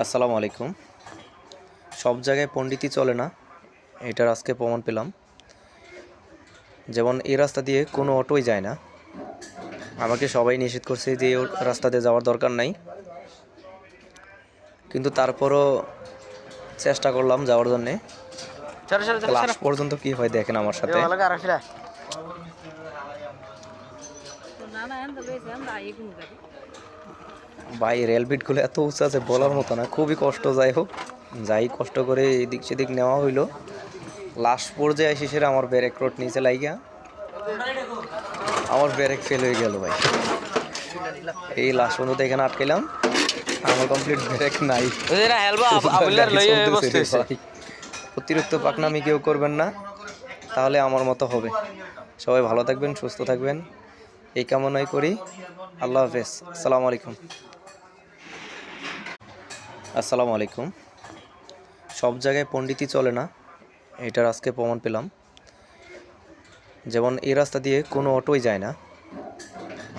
আসসালামু আলাইকুম। সব জায়গায় পণ্ডিতই চলে না, এটার আজকে প্রমাণ পেলাম। যেমন এই রাস্তা দিয়ে কোনো অটোই যায় না। আমাকে সবাই নিষেধ করছে যে এই রাস্তা দিয়ে যাওয়ার দরকার নাই, কিন্তু তারপরও চেষ্টা করলাম যাওয়ার জন্যে। লাস্ট পর্যন্ত কি হয় দেখেন আমার সাথে। ভাই রেলবিটগুলো এত উঁচু আছে বলার মতো না, খুবই কষ্ট। যাই হোক, কষ্ট করে এদিক সেদিক নেওয়া হইলো। লাস্ট পর্যায়ে এসে সেরা আমার ব্রেক রোড নিচে লাগিয়া আমার ব্রেক ফেল হয়ে গেল ভাই। এই লাস্ট পর্যন্ত এখানে আটকাইলাম, আমার কমপ্লিট ব্রেক নাই। অতিরিক্ত পাকনামি কেউ করবেন না, তাহলে আমার মতো হবে। সবাই ভালো থাকবেন, সুস্থ থাকবেন, এই কামনাই করি। আল্লাহ হাফেজ। আসসালামু আলাইকুম। সব জায়গায় পণ্ডিতই চলে না, এটার আজকে প্রমাণ পেলাম। যেমন এই রাস্তা দিয়ে কোনো অটোই যায় না।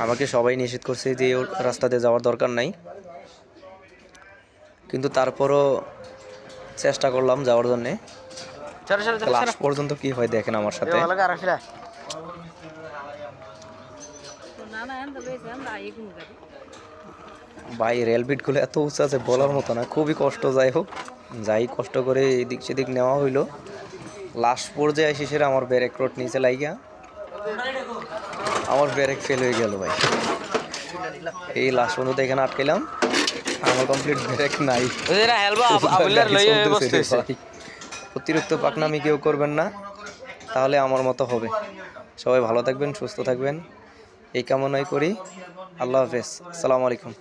আমাকে সবাই নিষেধ করছে যে এই রাস্তা দিয়ে যাওয়ার দরকার নাই, কিন্তু তারপরও চেষ্টা করলাম যাওয়ার জন্যে। লাস্ট পর্যন্ত কি হয় দেখেন আমার সাথে। ভাই রেলবিটগুলো এত উঁচু আছে বলার মতো না, খুবই কষ্ট। যাই হোক, কষ্ট করে এদিক সেদিক নেওয়া হইলো। লাস্ট পর্যায়ে এসে সেরা আমার ব্রেক রোড নিচে লাগিয়া আমার ব্রেক ফেল হয়ে গেল ভাই। এই লাস্ট পর্যন্ত এখানে আটকাইলাম, আমার কমপ্লিট ব্রেক নাই। অতিরিক্ত পাকনামি কেউ করবেন না, তাহলে আমার মতো হবে। সবাই ভালো থাকবেন, সুস্থ থাকবেন, এই কামনাই করি। আল্লাহ হাফেজ। আসসালামু আলাইকুম।